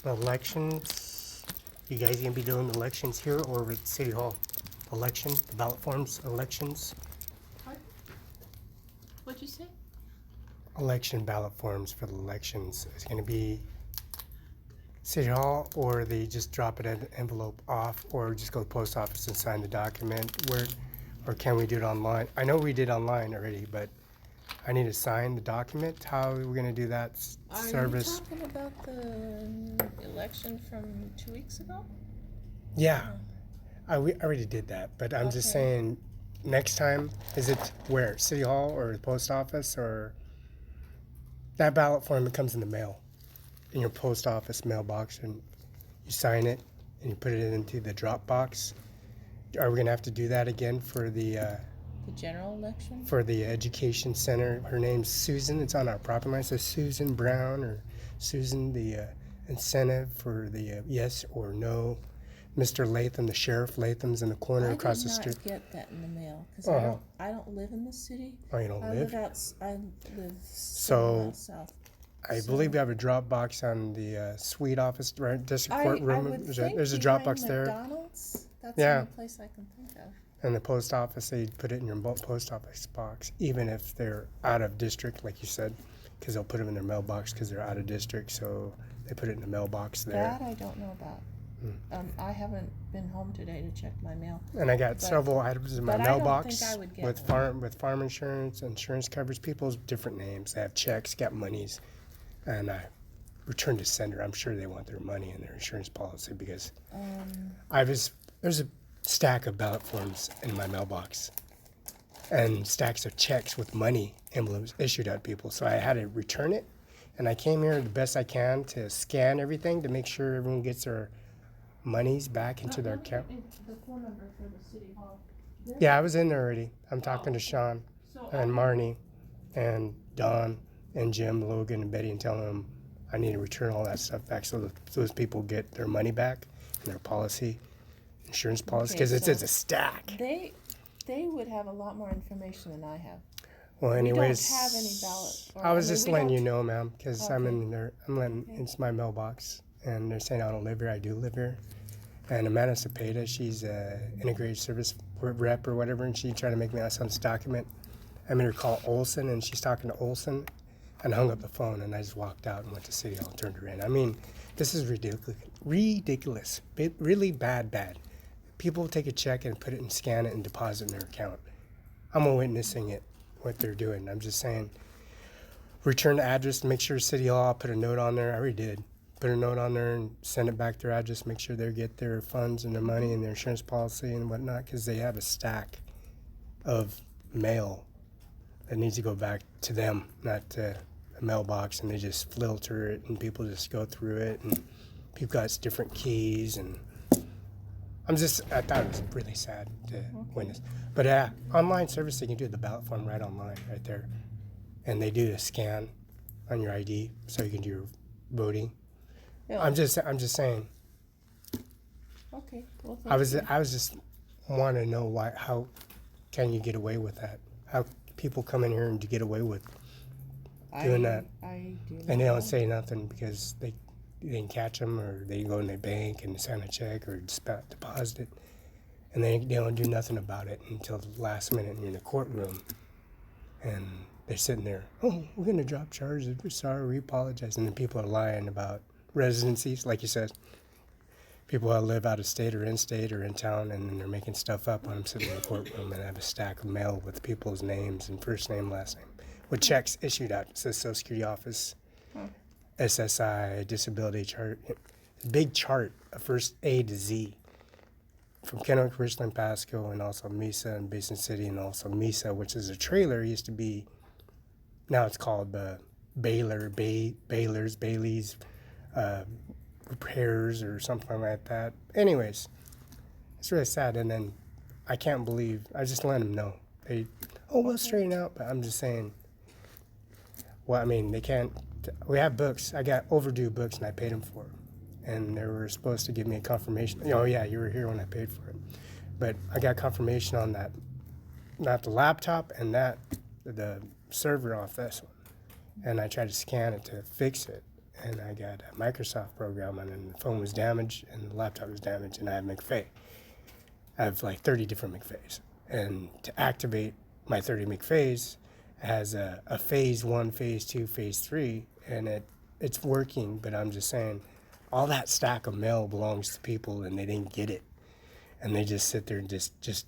Elections. You guys gonna be doing elections here or with City Hall? Election, the ballot forms, elections, Pardon? What'd you say? election ballot forms for the elections. Is it gonna be City Hall, or they just drop an envelope off, or just go to the post office and sign the document? Where, or can we do it online? I know we did online already, but I need to sign the document. How are we gonna do that service? Are you talking about the election from 2 weeks ago? Yeah, we already did that, but I'm just Okay. saying, next time, is it where? City Hall or the post office, or that ballot form that comes in the mail, in your post office mailbox, and you sign it and you put it into the drop box? Are we gonna have to do that again for the general election? for the education center? Her name's Susan. It's on our property line. It says Susan Brown, or Susan, the incentive for the yes or no. Mr. Latham, the sheriff Latham's in the corner across the street. I did not get that in the mail because Uh-huh. I don't live in the city. Oh, you don't I live? I live So, south. I believe we have a drop box on the suite office, right? District court I room. would There's think a drop box behind there. McDonald's. That's Yeah. the only place I can think of. And the post office, they put it in your post office box, even if they're out of district, like you said, because they'll put them in their mailbox because they're out of district. So they put it in the mailbox there. That I don't know about. I haven't been home today to check my mail. And I got several items in my but I don't mailbox think I would get with farm insurance coverage. People's different names. They have checks, got monies, and I return to sender. I'm sure they want their money in their insurance policy because there's a stack of ballot forms in my mailbox and stacks of checks with money envelopes issued out to people. So I had to return it, and I came here the best I can to scan everything to make sure everyone gets their monies back into their account. The phone number for the city hall. Yeah, I was in there already. I'm talking to Sean and Marnie and Don and Jim, Logan, and Betty, and telling them I need to return all that stuff back so that those people get their money back and their policy, insurance policy, because it's a stack. They would have a lot more information than I have. Well, anyways, we don't have any ballot. I was just letting you know, ma'am, because I'm in there. It's my mailbox, and they're saying I don't live here. I do live here. And Amanda Cepeda, she's a integrated service rep or whatever, and she tried to make me sign this document. I made her call Olson, and she's talking to Olson, and hung up the phone, and I just walked out and went to City Hall and turned her in. I mean, this is ridiculous, really bad. People take a check and put it and scan it and deposit in their account. I'm witnessing it, what they're doing. I'm just saying, return the address, make sure City Hall, I'll put a note on there. I already did. Put a note on there and send it back to their address, make sure they get their funds and their money and their insurance policy and whatnot, because they have a stack of mail that needs to go back to them, not to a mailbox, and they just filter it and people just go through it, and people got different keys, and I thought it was really sad to witness. But online service, they can do the ballot form right online, right there. And they do a scan on your ID so you can do your voting. Yeah. I'm just saying. Okay. Well, I was just want to know how can you get away with that? How people come in here and get away with doing that? I do. And they don't say nothing because they can catch them, or they go in their bank and sign a check or deposit it, and they don't do nothing about it until the last minute in the courtroom, and they're sitting there. Oh, we're gonna drop charges. We're sorry. We apologize. And then people are lying about residencies, like you said. People that live out of state or in town, and then they're making stuff up when I'm sitting in the courtroom, and I have a stack of mail with people's names and first name, last name, with checks issued out. It says Social Security Office, SSI, disability chart, big chart, first A to Z, from Kennewick, Richland, Pasco, and also Mesa and Basin City, and also Mesa, which is a trailer. It used to be, now it's called Bailey's, repairs or something like that. Anyways, it's really sad. And then I can't believe, I just let them know. We'll straighten out. But I'm just saying, well, I mean, they can't, we have books. I got overdue books and I paid them for them. And they were supposed to give me a confirmation. Oh yeah, you were here when I paid for it. But I got confirmation on that, not the laptop and the server off this one. And I tried to scan it to fix it. and I got a Microsoft program, and the phone was damaged, and the laptop was damaged, and I have McFay. I have like 30 different McFays. And to activate my 30 McFays, it has a phase 1, phase 2, phase 3, and it's working, but I'm just saying, all that stack of mail belongs to people, and they didn't get it. And they just sit there and just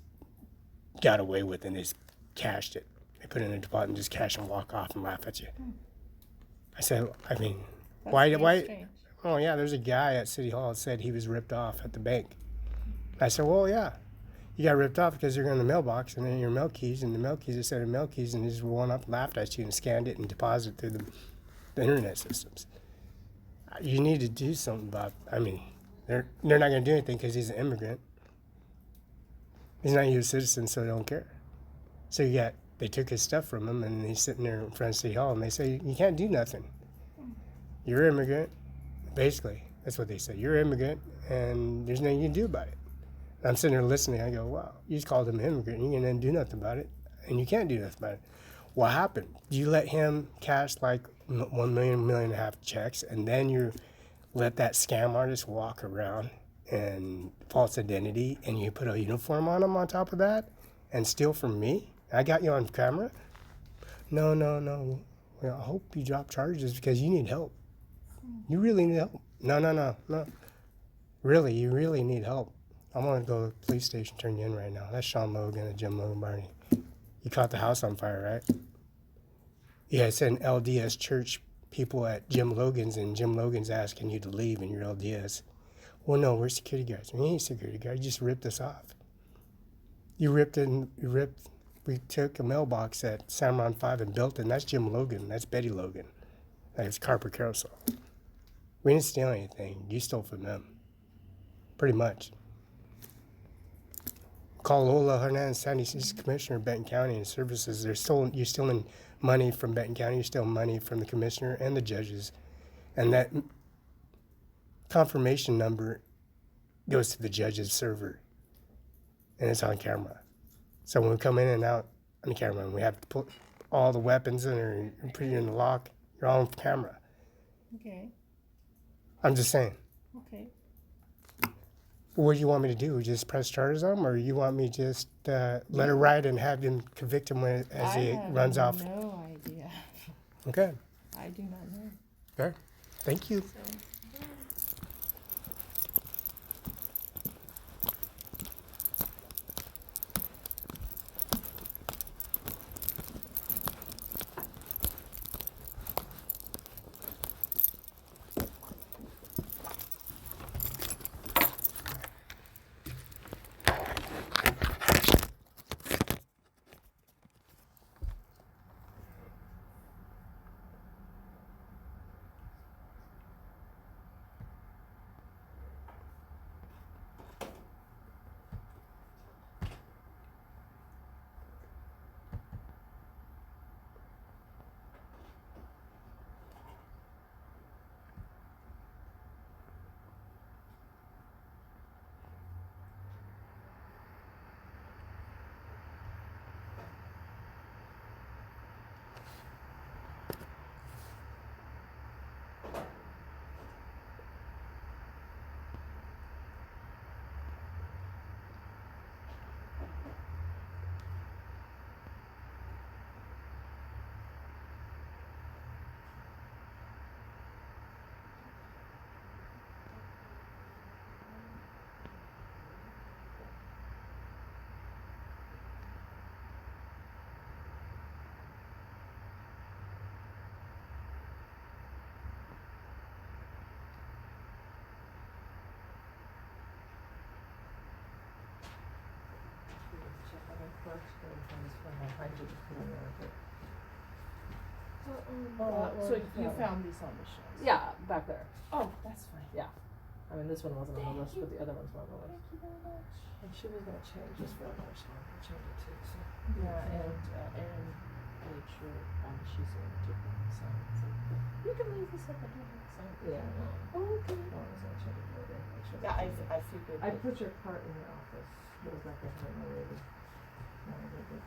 got away with it, and they just cashed it. They put it in a deposit and just cash and walk off and laugh at you. I said, I mean, That's why? very strange. Oh, yeah, there's a guy at City Hall that said he was ripped off at the bank. I said, well, yeah, you got ripped off because you're in the mailbox and then your mail keys, and the mail keys, it said mail keys, and they just went up and laughed at you and scanned it and deposited through the internet systems. You need to do something about, I mean, they're not going to do anything because he's an immigrant. He's not a U.S. citizen, so they don't care. So they took his stuff from him, and he's sitting there in front of City Hall, and they say, you can't do nothing. You're an immigrant. Basically, that's what they said. You're an immigrant, and there's nothing you can do about it. And I'm sitting there listening. I go, wow, you just called him an immigrant, and you can then do nothing about it, and you can't do nothing about it. What happened? You let him cash like 1 million, 1.5 million checks, and then you let that scam artist walk around and false identity, and you put a uniform on him on top of that and steal from me? I got you on camera? No. Well, I hope you drop charges because you need help. You really need help. No. Really, you really need help. I'm going to go to the police station, turn you in right now. That's Sean Logan and Jim Logan Barney. You caught the house on fire, right? Yeah, it's an LDS church people at Jim Logan's, and Jim Logan's asking you to leave, and you're LDS. Well, no, we're security guards. We ain't security guards. You just ripped us off. We took a mailbox at Cimaron 5 and built it, and that's Jim Logan. That's Betty Logan. That's Carper Carousel. We didn't steal anything. You stole from them. Pretty much. Call Lola Hernandez Sandy. She's commissioner of Benton County and Services. You're stealing money from Benton County. You're stealing money from the commissioner and the judges. And that confirmation number goes to the judge's server. And it's on camera. So when we come in and out on the camera, and we have to put all the weapons in there and put it in the lock, you're all on camera. Okay. I'm just saying. Okay. What do you want me to do? Just press charges on him, or you want me to just let her ride and have him convict him as he runs off? I have no idea. Okay. I do not know. Okay. Thank you. So. So you found these on the shelves? Yeah, back there. Oh, that's fine. I mean, this one wasn't on the list, but the other ones were on the list. Thank you very much. And she was gonna change this for another song, we'll change it too, so. Yeah, and Erin made sure she's going to sign it. So you can leave this at the door and sign it. Yeah. Oh, okay. No, I was gonna change it the other day, make sure. Yeah, I figured. I put your cart in your office, it was back there when I waited. No, I didn't.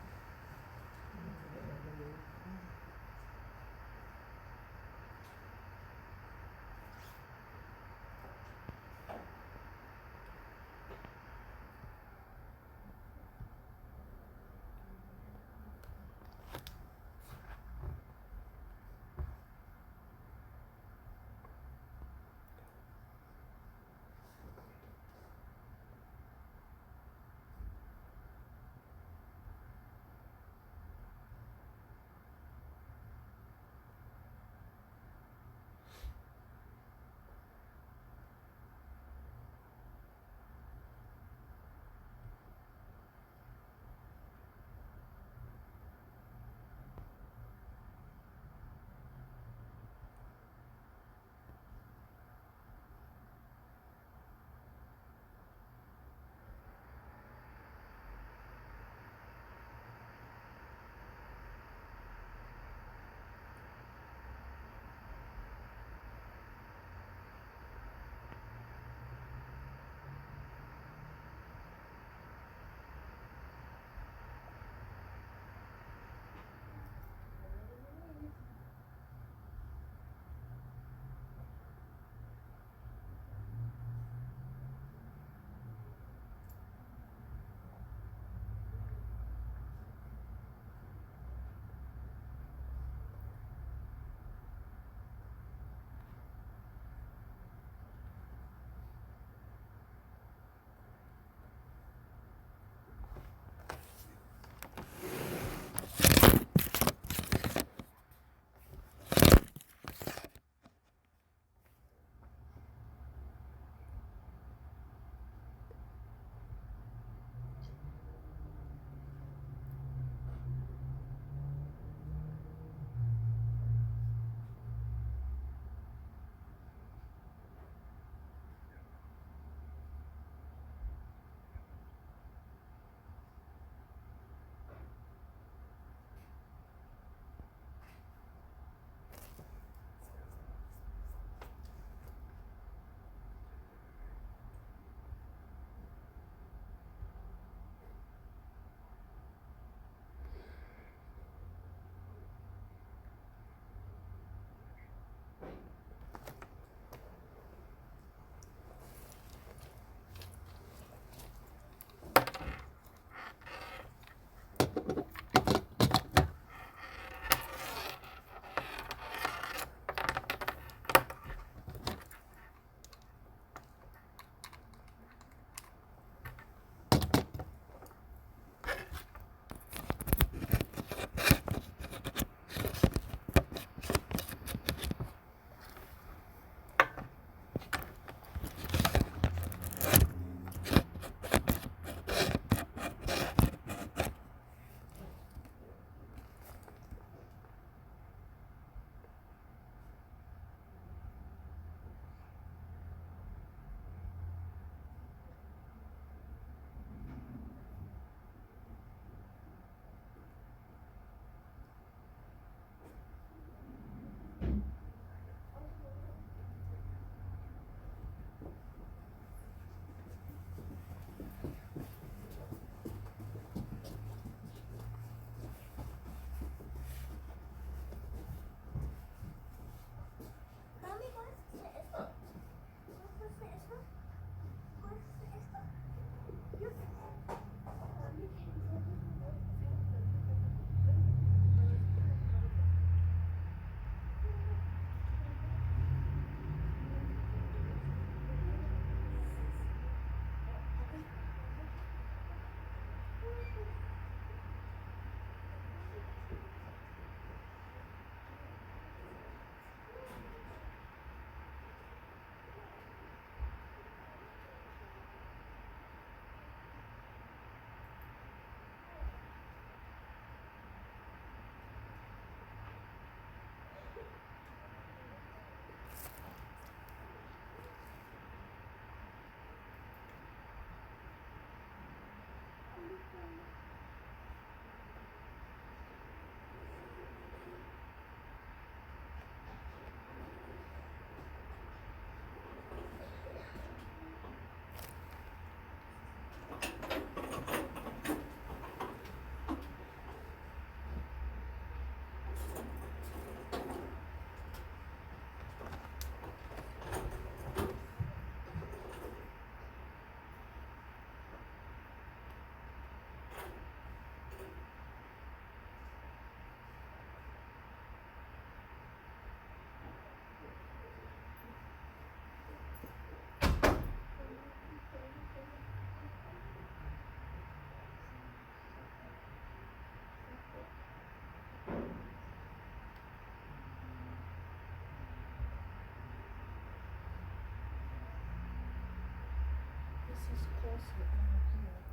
else we have here?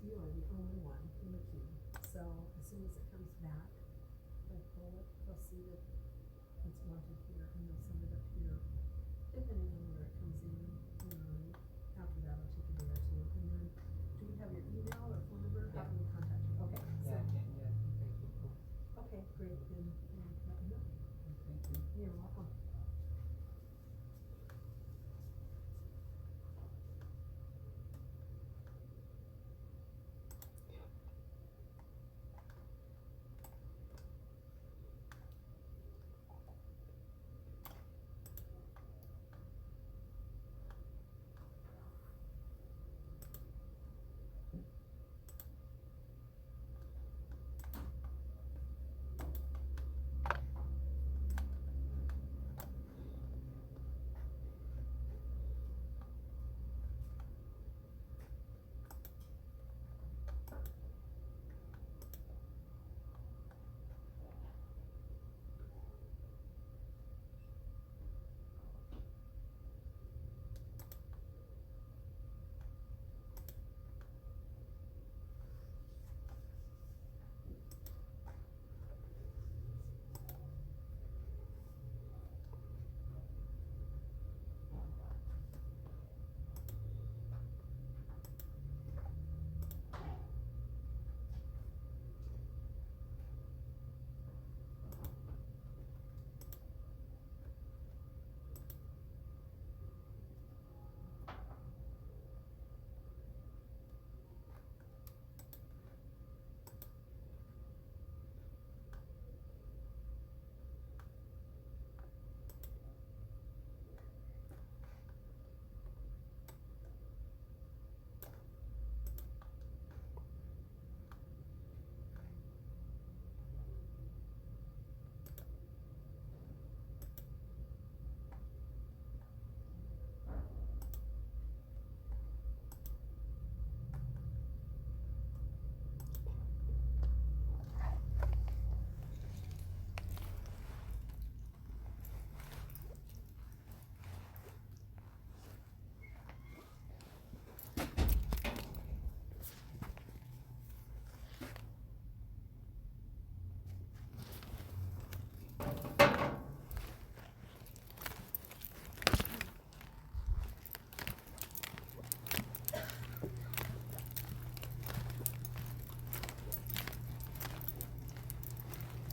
You are the only one in the queue. So as soon as it comes back, they'll pull it, they'll see that it's wanted here, and they'll send it up here. Depending on where it comes in, after that, it'll take a day or two. And then, do we have your email or phone number? How can we contact you? Okay, so, okay, great, then, let me know. You're welcome.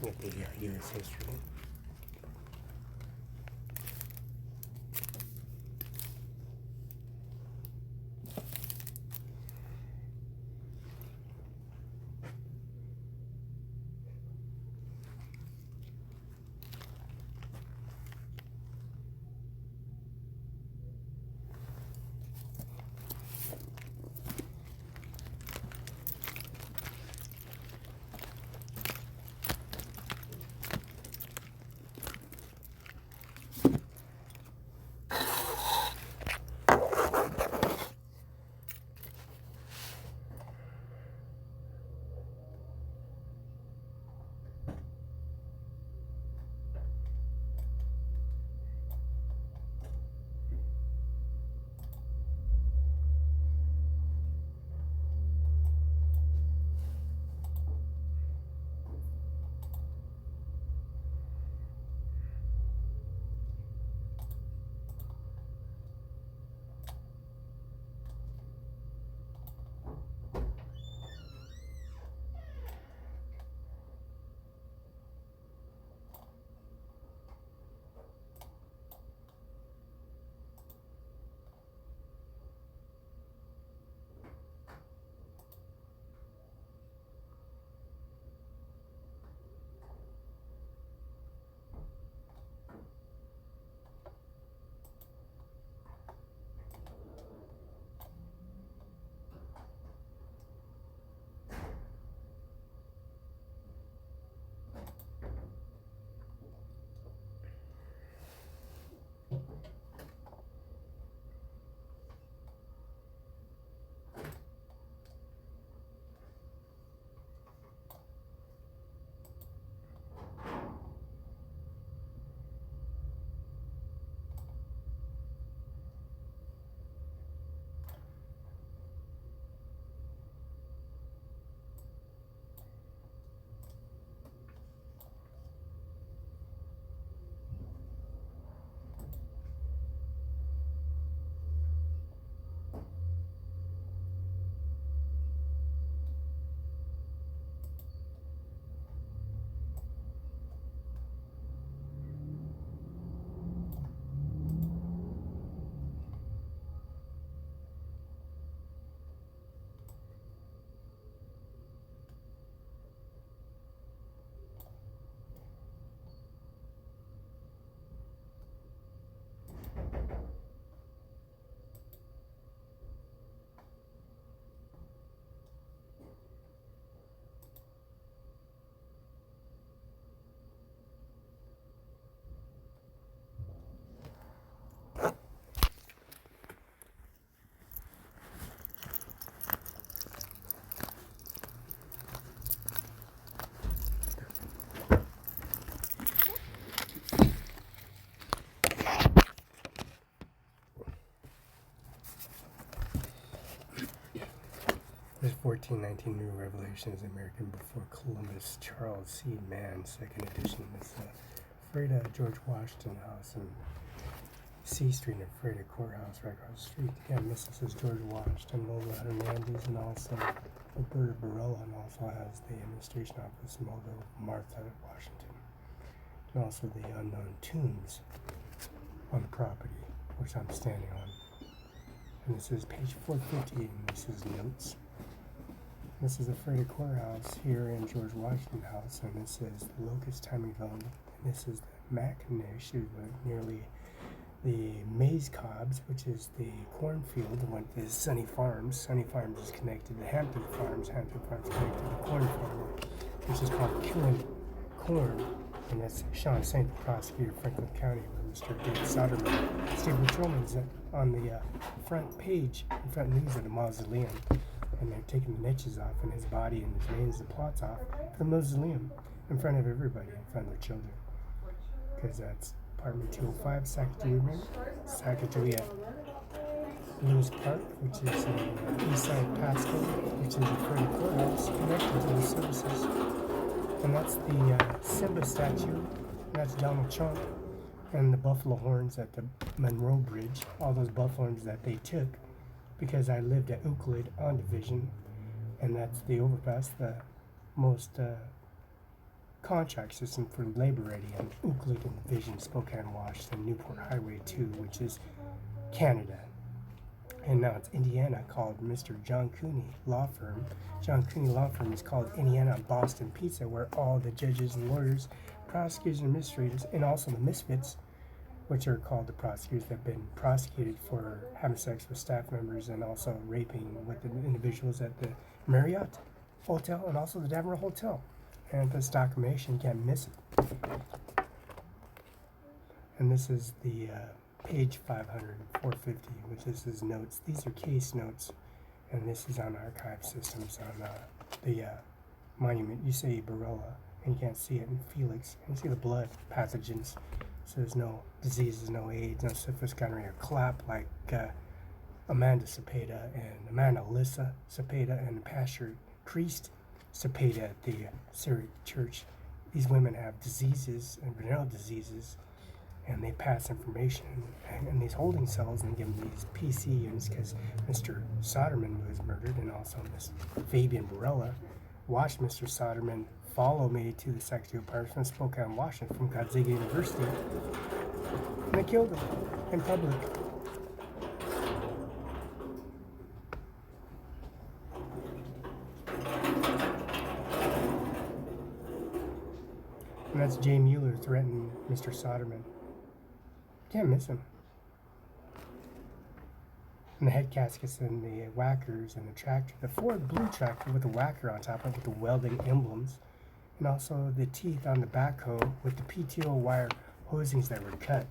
with the U.S. history. There's 1419 New Revelations American Before Columbus, Charles C. Mann, second edition. It's Freda George Washington House and C Street and Freda Courthouse right across the street. Again, Mrs. George Washington, Mobile Hernandez, and also Roberta Barela, and also has the administration office, Mobile Martha Washington. And also the unknown tombs on the property, which I'm standing on. And this is page 450, and this is notes. This is the Freda Courthouse here in George Washington House, and this is the Locust Timing Development. And this is the McNish, nearly the maize cobs, which is the cornfield, and went to Sunny Farms. Sunny Farms is connected to Hampton Farms. Hampton Farms connected to the corn farmer, which is called Killing Corn. And that's Sean Saint, the prosecutor of Franklin County, where Mr. David Soderman, state patrolman, is on the front page, front news of the mausoleum. And they're taking the niches off and his body and his remains, the plots off the mausoleum in front of everybody, in front of their children. Because that's apartment 205, Sacagawea, remember? Sacagawea. Lewis Park, which is east side of Pasco, which is a Freda Courthouse connected to the services. And that's the Simba statue, that's Donald Trump, and the buffalo horns at the Monroe Bridge, all those buffalo horns that they took because I lived at Euclid on Division, and that's the overpass, the most contract system for Labor Ready and Ookligan Division, Spokane, Washington, Newport Highway 2, which is Canada. And now it's Indiana, called Mr. John Cooney Law Firm. John Cooney Law Firm is called Indiana Boston Pizza, where all the judges and lawyers, prosecutors and administrators, and also the misfits, which are called the prosecutors that have been prosecuted for having sex with staff members and also raping with the individuals at the Marriott Hotel and also the Denver Hotel. And this documentation, you can't miss it. And this is the page 500, 450, which is his notes. These are case notes, and this is on archive systems on the monument. You say Barela, and you can't see it in Felix, and you see the blood pathogens. So there's no diseases, no AIDS, no syphilis, gonorrhea, clap like Amanda Cepeda and Amanda Alyssa Cepeda and Pastor Priest Cepeda at the Syriac Church. These women have diseases and venereal diseases, and they pass information in these holding cells and give them these PC units because Mr. Soderman was murdered, and also Miss Fabian Barela watched Mr. Soderman follow me to the Secretary of Punishment, Spokane, Washington, from Gonzaga University, and they killed him in public. And that's Jay Mueller threatening Mr. Soderman. Can't miss him. And the head caskets and the whackers and the tractor, the Ford blue tractor with the whacker on top of it with the welding emblems, and also the teeth on the backhoe with the PTO wire hosings that were cut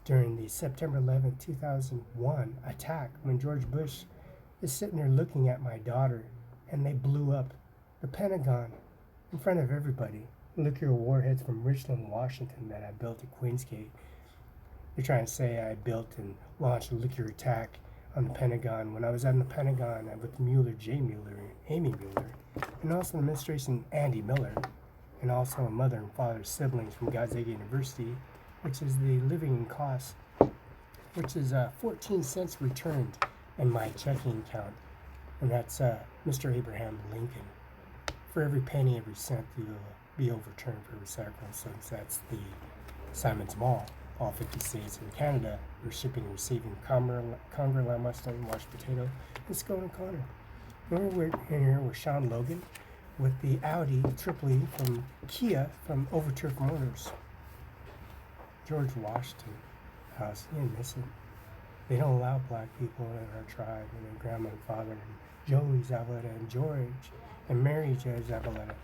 during the September 11, 2001 attack when George Bush is sitting there looking at my daughter, and they blew up the Pentagon in front of everybody. Nuclear warheads from Richland, Washington that I built at Queensgate. They're trying to say I built and launched a nuclear attack on the Pentagon when I was at the Pentagon with Mueller, Jay Mueller, and Amy Mueller, and also the administration Andy Miller, and also a mother and father siblings from Gonzaga University, which is the living cost, which is 14 cents returned in my checking account, and that's Mr. Abraham Lincoln. For every penny, every cent, you'll be overturned for recycling. So that's the Simon's Mall. All 50 states in Canada were shipping and receiving Conger, lamb mustang, washed potato, and scone and Connor. We're in here with Sean Logan with the Audi Triple E from Kia from Overturf Motors. George Washington House, you didn't miss it. They don't allow black people in our tribe, and their grandma and father, and Joey Zavaleta and George, and Mary Jo Zavaleta,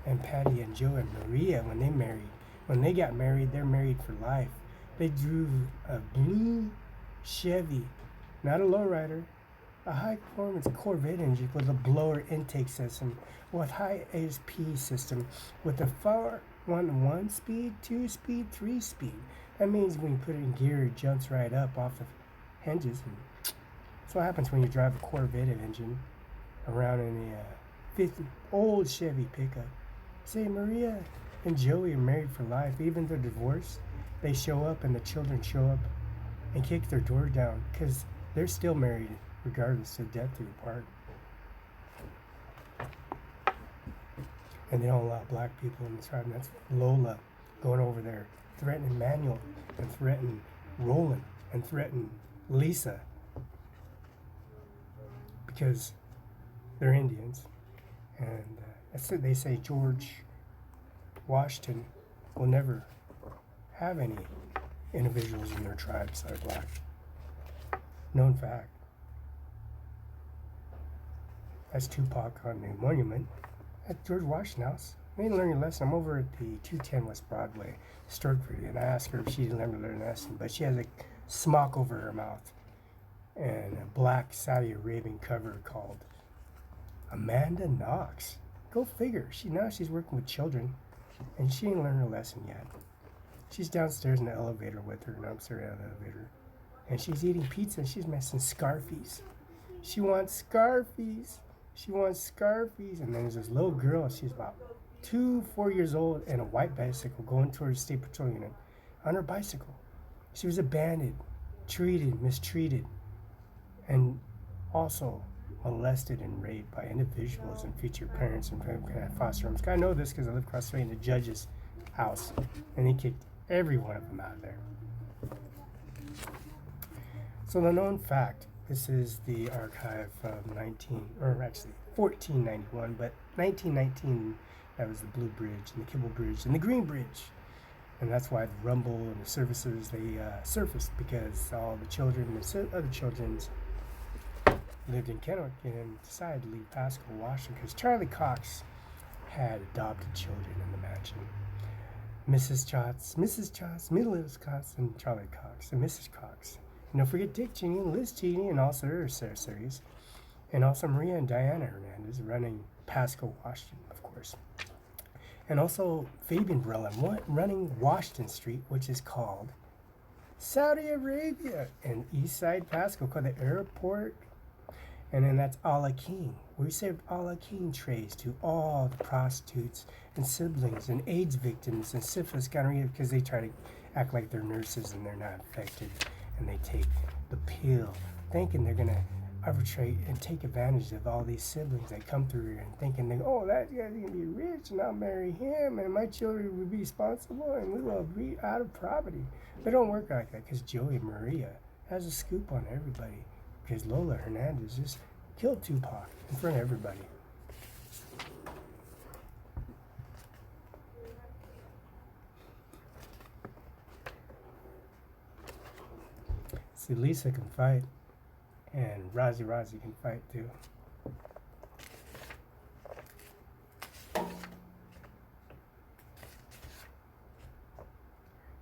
and Patty and Joe and Maria when they got married, they're married for life. They drove a blue Chevy, not a lowrider, a high-performance Corvette engine with a blower intake system, with high ASP system, with a 1 speed, 2 speed, 3 speed. That means when you put it in gear, it jumps right up off the hinges. And that's what happens when you drive a Corvette engine around in the old Chevy pickup. Say, Maria and Joey are married for life. Even though they're divorced, they show up and the children show up and kick their door down because they're still married regardless of death do apart. And they don't allow black people in the tribe. And that's Lola going over there, threatening Manuel and threatening Roland and threatening Lisa because they're Indians. And they say George Washington will never have any individuals in their tribes that are black. Known fact. That's Tupac on the monument at George Washington House. I didn't learn your lesson. I'm over at the 210 West Broadway, Sturtford, and I asked her if she didn't learn a lesson, but she has a smock over her mouth and a black Saudi Arabian cover called Amanda Knox. Go figure. Now she's working with children, and she ain't learned her lesson yet. She's downstairs in the elevator with her, and I'm staring at the elevator. And she's eating pizza, and she's messing Scarfies. She wants Scarfies. She wants Scarfies. And then there's this little girl, she's about 4 years old, in a white bicycle going towards the State Patrol unit on her bicycle. She was abandoned, mistreated, and also molested and raped by individuals and future parents in foster homes. I know this because I live across the street in the judge's house, and he kicked every one of them out of there. So the known fact, this is the archive of 1491, but 1919, that was the Blue Bridge and the Kibble Bridge and the Green Bridge. And that's why the rumble and the services, they surfaced, because all the children and other children's lived in Kennewick and decided to leave Pasco, Washington, because Charlie Cox had adopted children in the mansion. Mrs. Cox, Mrs. Cox, and Charlie Cox, and Mrs. Cox. And don't forget Dick Cheney and Liz Cheney and also their series. And also Maria and Diana Hernandez running Pasco, Washington, of course. And also Fabian Barela running Washington Street, which is called Saudi Arabia, and East Side Pasco, called the airport. And then that's Allah King. We served Allah King trays to all the prostitutes and siblings and AIDS victims and syphilis, gonorrhea, because they try to act like they're nurses and they're not infected. And they take the pill, thinking they're going to arbitrate and take advantage of all these siblings that come through here, and thinking, oh, that guy's going to be rich and I'll marry him and my children will be responsible and we will be out of poverty. They don't work like that, because Joey Maria has a scoop on everybody, because Lola Hernandez just killed Tupac in front of everybody. See, Lisa can fight, and Rozzy can fight too.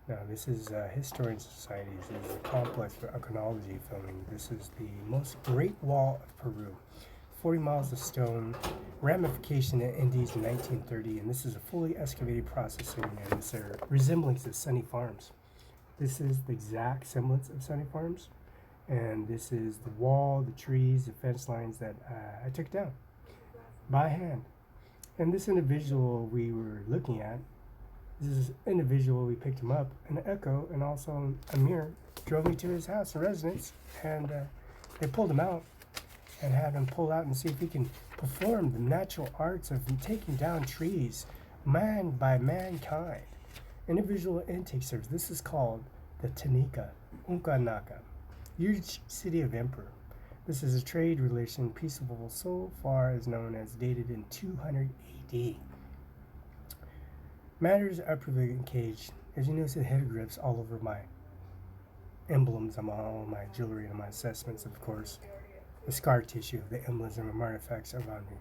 Now, this is Historian Societies. This is a complex for oceanology filming. This is the most Great Wall of Peru. 40 miles of stone, ramification that Indies in 1930, and this is a fully excavated processing, and it's a resemblance of Sunny Farms. This is the exact semblance of Sunny Farms, and this is the wall, the trees, the fence lines that I took down by hand. And this individual we were looking at, this individual, we picked him up, and Echo and also Amir drove me to his house and residence, and they pulled him out and had him pull out and see if he can perform the natural arts of taking down trees, man by mankind. Individual intake service. This is called the Tanika Unkanaka, huge city of emperor. This is a trade relation peaceable so far as known as dated in 200 AD. Matters are privileged and caged. As you notice, the head grips all over my emblems on all my jewelry and my assessments, of course. The scar tissue of the emblems and artifacts around me.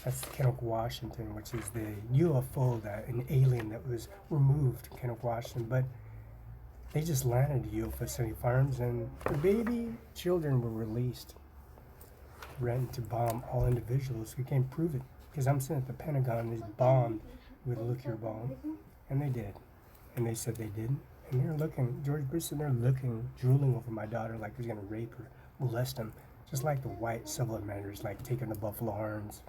That's Kennewick, Washington, which is the UFO, that an alien that was removed from Kennewick, Washington. But they just landed the UFO Sunny Farms, and the baby children were released, threatened to bomb all individuals who can't prove it. Because I'm sitting at the Pentagon, they bombed with a nuclear bomb, and they did. And they said they didn't. And they're looking, George Bush, they're looking, drooling over my daughter like he's going to rape her, molest him. Just like the white civil administrators, like taking the Buffalo Horns,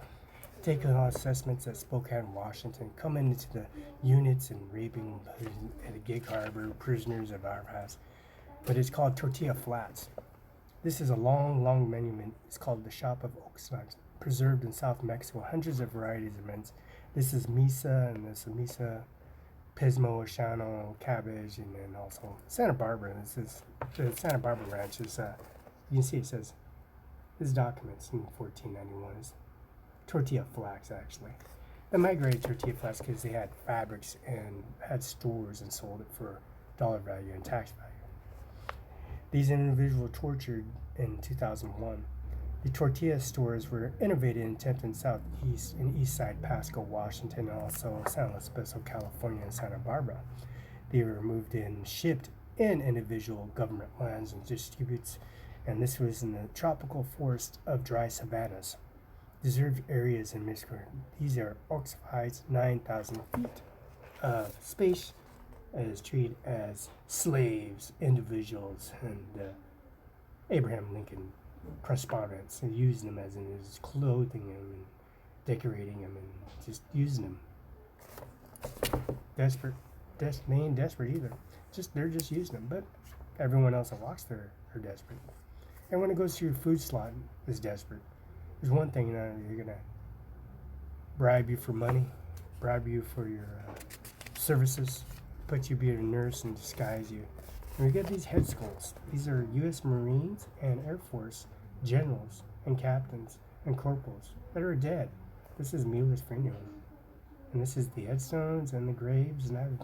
taking all assessments at Spokane, Washington, coming into the units and raping at a Gig Harbor, prisoners of our past. But it's called Tortilla Flats. This is a long monument. It's called the Shop of Oxnard, preserved in South Mexico, hundreds of varieties of mints. This is Misa, and this is Misa, Pismo, Oshano, Cabbage, and then also Santa Barbara. This is the Santa Barbara Ranch. Is you can see it says, this documents in 1491 is tortilla flax, actually. They migrated tortilla flax because they had fabrics and had stores and sold it for dollar value and tax value. These individuals were tortured in 2001. The tortilla stores were innovated in Tempton, Southeast and East Side, Pasco, Washington, and also San Luis Obispo, California, and Santa Barbara. They were moved in, shipped in individual government lands and distributes, and this was in the tropical forest of dry savannas. Reserved areas in Michigan. These are occupied 9,000 feet of space as treated as slaves, individuals, and Abraham Lincoln correspondents, and using them as in his clothing them and decorating them and just using them. Desperate. They ain't desperate either. They're just using them. But everyone else that walks there are desperate. And when it goes through food slot is desperate. There's one thing they're gonna bribe you for money, bribe you for your services, put you be a nurse and disguise you. And we get these head skulls. These are U.S. Marines and Air Force generals and captains and corporals that are dead. This is Milos Frenio. And this is the headstones and the graves, and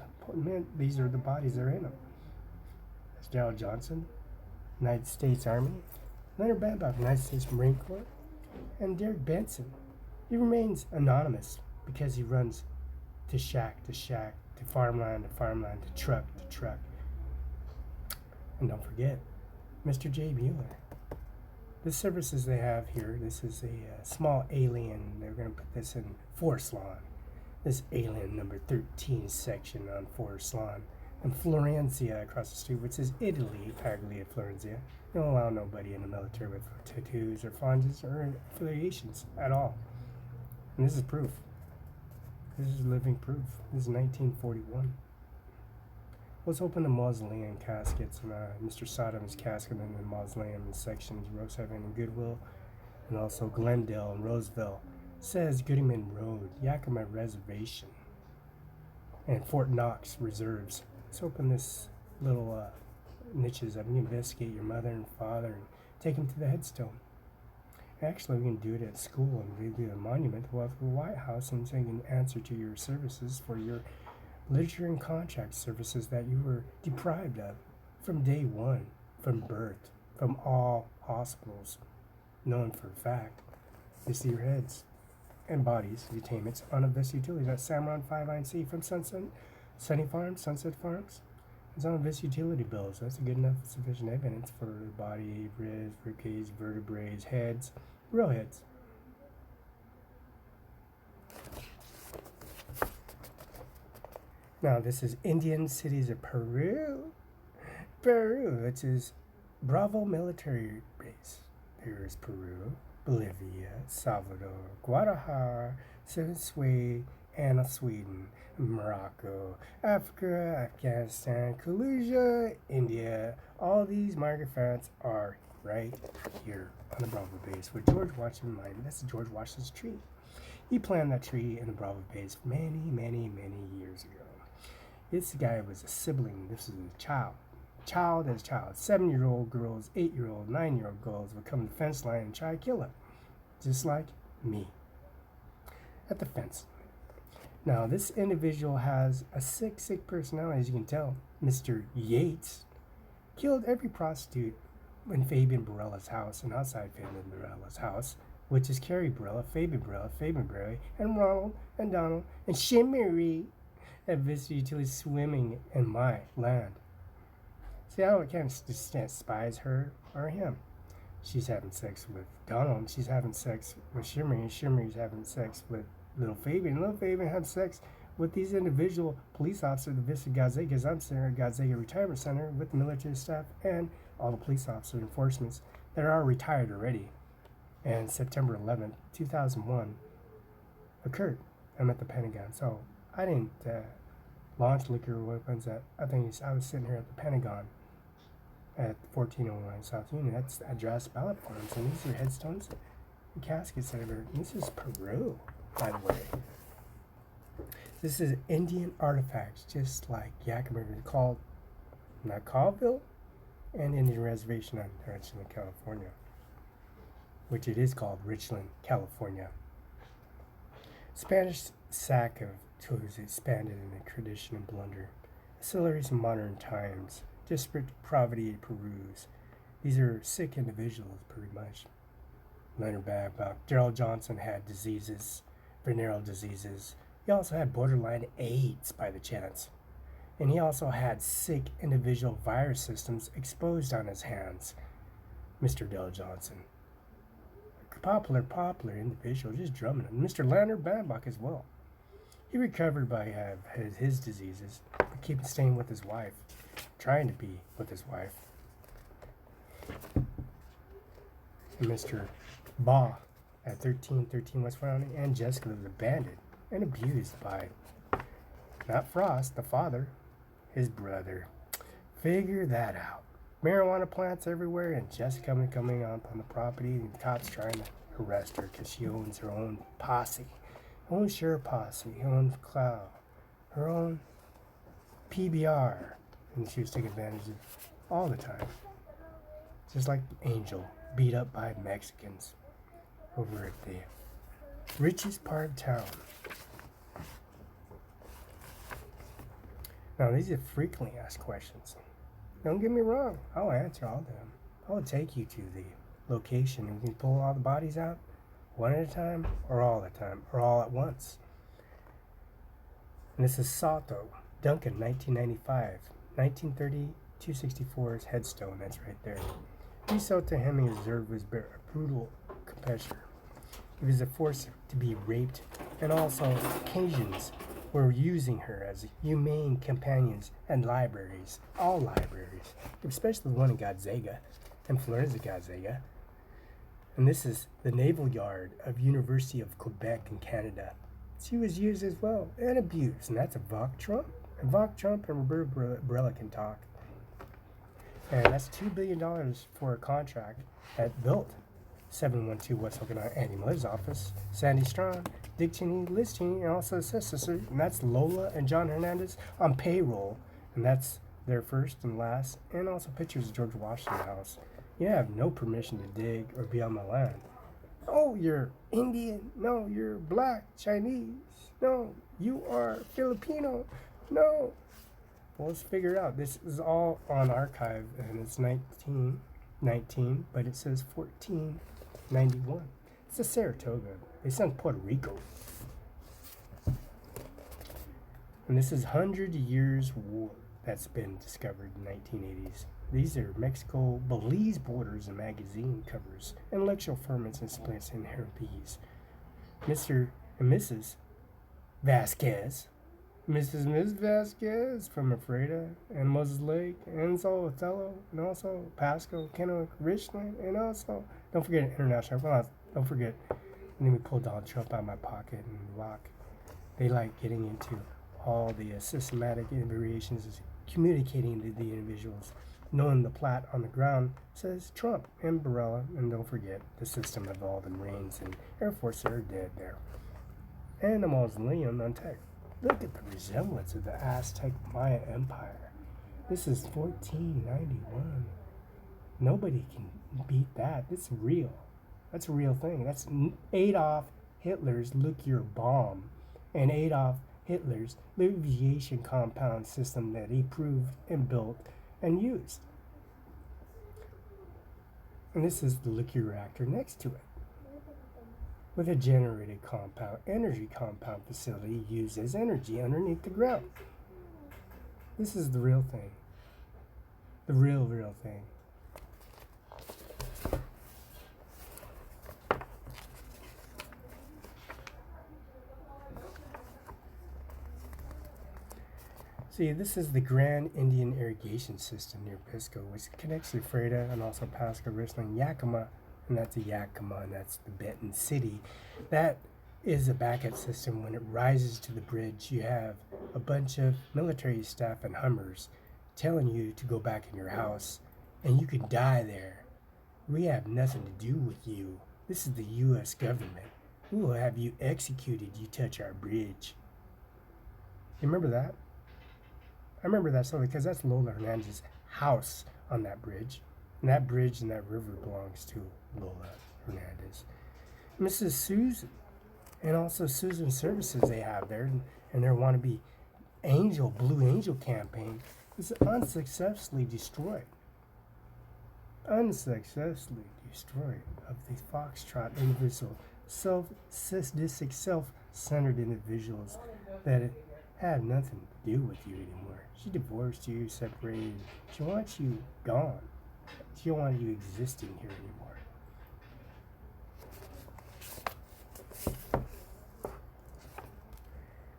these are the bodies that are in them. That's Daryl Johnson, United States Army, Leonard Bambach, United States Marine Corps, and Derek Benson. He remains anonymous because he runs to shack to shack, to farmland, to truck to truck. And don't forget, Mr. J. Mueller. The services they have here, this is a small alien. They're going to put this in Forest Lawn. This alien number 13 section on Forest Lawn. And Florencia across the street, which is Italy, Paglia, Florencia. They don't allow nobody in the military with tattoos or fondness or affiliations at all. And this is proof. This is living proof. This is 1941. Let's open the mausoleum caskets, and Mr. Sodom's casket in the mausoleum in sections Rosehaven and Goodwill, and also Glendale and Roseville. Says Goodman Road, Yakima Reservation, and Fort Knox Reserves. Let's open this little niches up and investigate your mother and father and take them to the headstone. Actually, we can do it at school and we do a monument to the White House, and so you can answer to your services for your literature and contract services that you were deprived of from day one, from birth, from all hospitals, known for a fact. You see your heads and bodies, detainments on Vista Utilities. That's Cimaron 5INC from Sunset Farms. It's on Vista utility bills. That's a good enough sufficient evidence for body, ribs, ribcage, vertebrae, heads, real heads. Now this is Indian cities of Peru, which is Bravo military base. Here is Peru, Bolivia, Salvador, Guadalajara, SOS.WA, and Sweden, Morocco, Africa, Afghanistan, Kalusia, India. All these Margaret France are right here on the Bravo base with George Washington mined. That's George Washington's tree. He planted that tree in the Bravo base many, many, many years ago. This guy was a sibling. This is a child. Child as child. 7-year-old girls, 8-year-old, 9-year-old girls would come to the fence line and try to kill him. Just like me. At the fence. Now, this individual has a sick personality, as you can tell. Mr. Yates killed every prostitute in Fabian Barela's house and outside Fabian Barela's house, which is Carrie Barela, Fabian Barela, and Ronald, and Donald, and Shimmery at Vista Utilities swimming in my land. See, I can't despise her or him. She's having sex with Donald. She's having sex with Shimmery, and Shimmery's having sex with Little Fabian. Little Fabian had sex with these individual police officers at Vista Gonzaga, because I'm sitting at Gonzaga Retirement Center with the military staff and all the police officers and enforcements that are retired already. And September 11th, 2001 occurred. I'm at the Pentagon. So I didn't launch liquor weapons at, I was sitting here at the Pentagon at 1401 South Union. That's the address ballot forms, and these are headstones and caskets that are, this is Peru, by the way. This is Indian artifacts, just like Yakima, called, not Colville, and Indian Reservation on Richland, California, which it is called Richland, California. Spanish sack of tools expanded in a tradition of blunder. Acceleries of modern times, disparate poverty peruse. These are sick individuals, pretty much. Leonard Babcock, Daryl Johnson had diseases, venereal diseases. He also had borderline AIDS by the chance. And he also had sick individual virus systems exposed on his hands. Mr. Daryl Johnson. Popular individual, just drumming him. Mr. Leonard Babcock as well. He recovered by his diseases, but keeping staying with his wife, trying to be with his wife. And Mr. Baugh at 1313 West County, and Jessica was abandoned and abused by, not Frost, the father, his brother. Figure that out. Marijuana plants everywhere, and Jessica coming up on the property, and cops trying to arrest her because she owns her own posse, her own share posse, her own cloud, her own PBR, and she was taking advantage of all the time. Just like Angel, beat up by Mexicans over at the richest part of town. Now, these are frequently asked questions. Don't get me wrong, I'll answer all of them. I'll take you to the location and we can pull all the bodies out one at a time, or all at a time, or all at once. And this is Soto, Duncan, 1995, 1930, 264's headstone, that's right there. Soto Hemming observed was a brutal competitor. He was forced to be raped, and also occasions were using her as humane companions and libraries, all libraries, especially the one in Gonzaga, and Florence Gonzaga. And this is the Naval Yard of University of Quebec in Canada. She was used as well and abused, and that's Evanka Trump. Evanka Trump and Roberta Barela can talk. And that's $2 billion for a contract that built 712 West Okanagan Andy Miller's office, Sandy Strong, Dick Cheney, Liz Cheney, and also his sister, and that's Lola and John Hernandez on payroll, and that's their first and last, and also pictures of George Washington House. You have no permission to dig or be on my land. Oh, you're Indian. No, you're black, Chinese. No, you are Filipino. No. Well, let's figure it out. This is all on archive, and it's 1919, but it says 1491. It's a Saratoga. They sent Puerto Rico. And this is 100 Years War that's been discovered in the 1980s. These are Mexico-Belize borders and magazine covers, intellectual ferments and splits and herpes. Mr. and Mrs. Vasquez, Mrs. and Ms. Vasquez from Ephrata and Moses Lake, and also Othello, and also Pasco, Kennewick, Richland, and also, don't forget international, well, don't forget, and then we pull Donald Trump out of my pocket and lock. They like getting into all the systematic variations of communicating to the individuals. Knowing the plat on the ground says Trump and Barela, and don't forget the system of all the Marines and Air Force that are dead there. And the mausoleum on tech. Look at the resemblance of the Aztec Maya Empire. This is 1491. Nobody can beat that. It's real. That's a real thing. That's Adolf Hitler's nuclear bomb and Adolf Hitler's aviation compound system that he proved and built and used. And this is the liquor reactor next to it, with a generated compound, energy compound facility used as energy underneath the ground. This is the real thing. The real thing. See, this is the Grand Indian Irrigation System near Pisco, which connects to Ephrata and also Pasco, Richland, Yakima, and that's a Yakima, and that's the Benton City. That is a backup system. When it rises to the bridge, you have a bunch of military staff and Hummers telling you to go back in your house, and you could die there. We have nothing to do with you. This is the U.S. government. We will have you executed. You touch our bridge. You remember that? I remember that story because that's Lola Hernandez's house on that bridge. And that bridge and that river belongs to Lola Hernandez. Mrs. Susan, and also Susan Services they have there, and their wannabe Blue Angel campaign is unsuccessfully destroyed. Unsuccessfully destroyed of the Foxtrot individual, sadistic, self-centered individuals that had nothing to do with you anymore. She divorced you, separated. She wants you gone. She don't want you existing here anymore.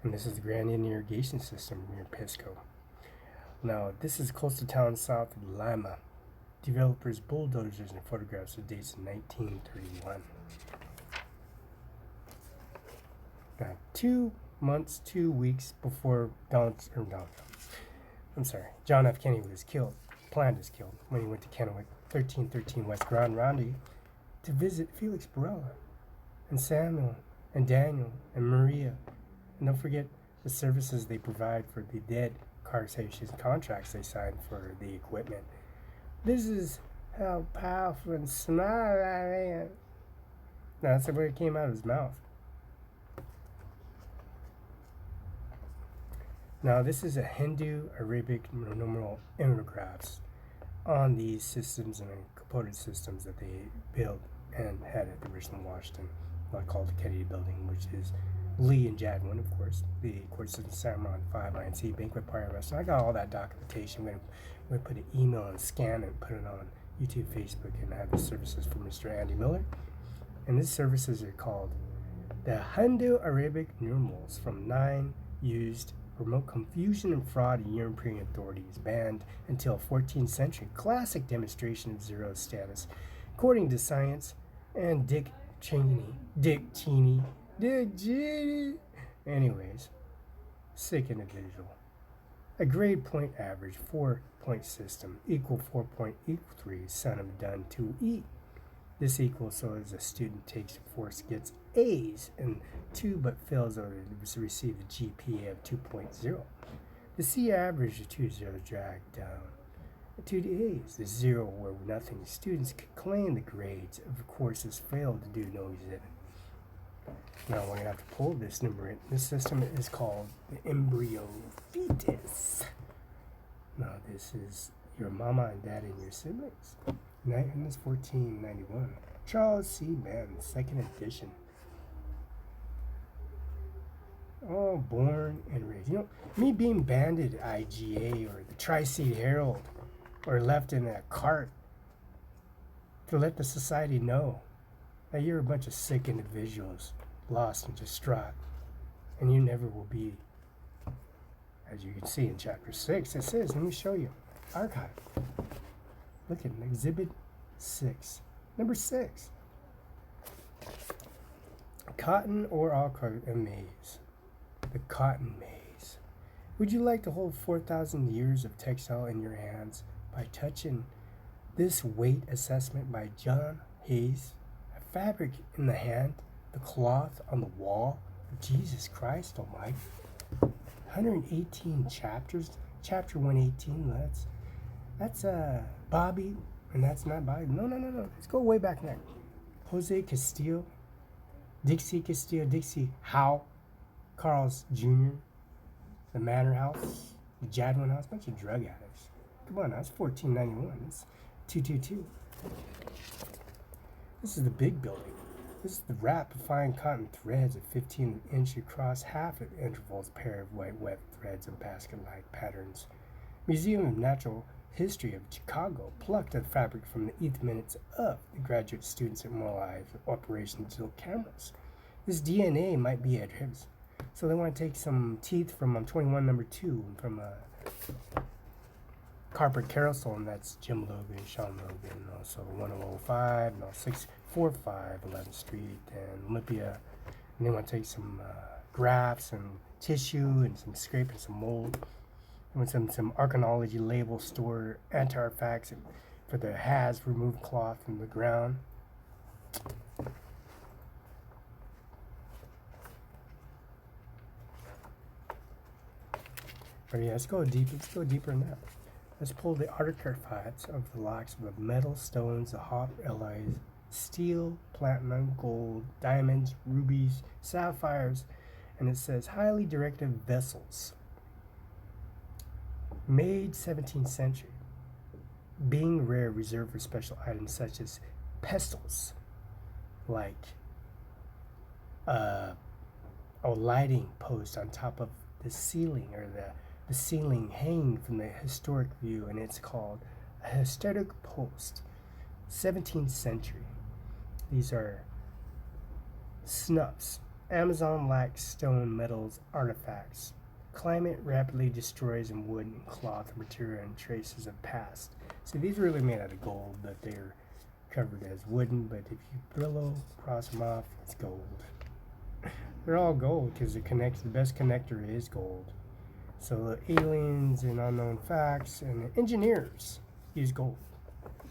And this is the Grand Indian Irrigation System near Pisco. Now, this is coastal town south of Lima. Developers, bulldozers, and photographs of dates in 1931. Now, 2 months, 2 weeks before John F. Kennedy was killed, planned his killed, when he went to Kennewick, 1313 West Grand Roundy, to visit Felix Barela. and Samuel and Daniel and Maria. And don't forget the services they provide for the dead, car station contracts they signed for the equipment. This is how powerful and smart I am. Now, that's the way it came out of his mouth. Now, this is a Hindu Arabic numeral immographs on these systems and component systems that they built and had at the Richland, Washington, what I call the Kennedy Building, which is Lee and Jadwin, of course, the court system, Cimaron 5, INC, Banquet Party Restaurant. I got all that documentation. We're going to put an email and scan it and put it on YouTube, Facebook, and have the services for Mr. Andy Miller. And these services are called the Hindu Arabic numerals from 9 used promote confusion and fraud in European authorities, banned until 14th century. Classic demonstration of zero status, according to science and Dick Cheney. Anyways, sick individual. A grade point average 4-point system equal 4.83 son of done 2e. This equals so as a student takes a course gets A's and 2 but fails or receive a GPA of 2.0. The C average of 2.0 dragged down to the A's. The 0 where nothing. Students could claim the grades of courses failed to do no exhibit. Now we're going to have to pull this number in. This system is called the embryo fetus. Now this is your mama and dad and your siblings. And this 1491. Charles C. Mann, 2nd edition. Oh, born and raised. You know, me being banded at IGA or the Tri-State Herald or left in a cart to let the society know that you're a bunch of sick individuals, lost and distraught, and you never will be. As you can see in chapter 6, it says, let me show you, archive. Look at exhibit 6, number 6. Cotton or alcohol maize. The cotton maize. Would you like to hold 4,000 years of textile in your hands by touching this weight assessment by John Hayes? A fabric in the hand, the cloth on the wall of Jesus Christ Almighty. 118 chapters. Chapter 118. That's Bobby, and that's not Bobby. No. Let's go way back there. Jose Castillo, Dixie Howe, Carl's Jr., the Manor House, the Jadwin House, bunch of drug addicts. Come on, that's 1491. That's 222. This is the big building. This is the wrap of fine cotton threads of 15 inch across half at intervals, pair of white web threads of basket-like patterns. Museum of Natural History of Chicago plucked the fabric from the 8th minutes of the graduate students at Moral Eye Operation Digital Cameras. This DNA might be at his. So they want to take some teeth from 21 number 2 from Carpet Carousel, and that's Jim Logan, Sean Logan, also 1005, 645 11th Street, and Olympia. And they want to take some grafts and tissue and some scrape and some mold. And with some archaeology label store anti-artifacts for the has removed cloth from the ground. But yeah, let's go deeper in that. Let's pull the artifacts of the locks of metal, stones, the hot alloys, steel, platinum, gold, diamonds, rubies, sapphires, and it says highly directive vessels. Made 17th century, being rare, reserved for special items such as pestles, like a lighting post on top of the ceiling, or the ceiling hanging from the historic view, and it's called a historic post. 17th century. These are snuffs, Amazon-like stone, metals, artifacts. Climate rapidly destroys in wood and cloth material and traces of past. See, these are really made out of gold, but they're covered as wooden, but if you Brillo, cross them off, it's gold. They're all gold because the best connector is gold. So the aliens and unknown facts and the engineers use gold.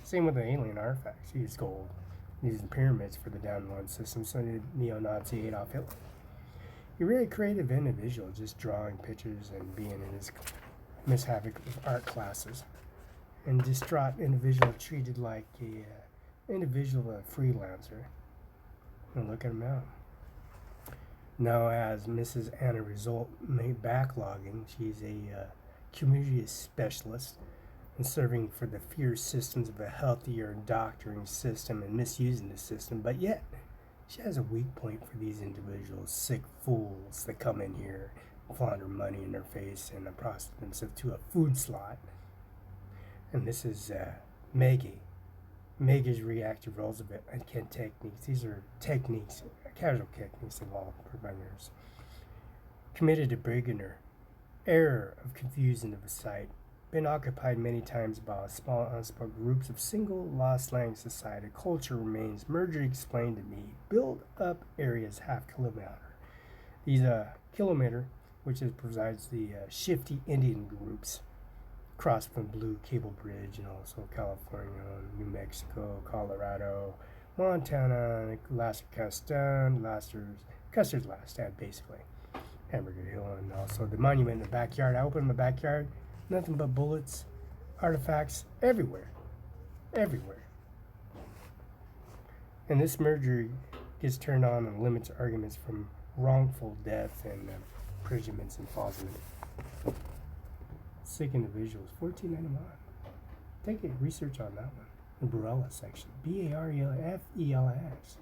Same with the alien artifacts, use gold. These are pyramids for the down one system, so the neo-Nazi Adolf Hitler. A really creative individual, just drawing pictures and being in his Miss Havoc art classes. And distraught individual treated like a individual, a freelancer. And look at him now. Now, as Mrs. Anna Result made backlogging, she's a community specialist and serving for the fierce systems of a healthier doctoring system and misusing the system, but yet she has a weak point for these individuals, sick fools that come in here, flaunt money in their face and prostitute themselves to a food slot. And this is Maggie. Maggie's reactive Roosevelt and Kent techniques. These are techniques, casual techniques involved providers. Committed to brigandage, error of confusion of a site. Been occupied many times by small unspoken groups of single lost language society. Culture remains. Merger explained to me. Build up areas half kilometer. These kilometer, which is provides the shifty Indian groups. Cross from Blue Cable Bridge and also California, New Mexico, Colorado, Montana, Custer's Last Stand, basically. Hamburger Hill, and also the monument in the backyard. I opened my backyard, nothing but bullets, artifacts, everywhere. Everywhere. And this merger gets turned on and limits arguments from wrongful death and imprisonments and falsity. Sick individuals, 1491. Take a research on that one. The Barela section. Barela, Felix.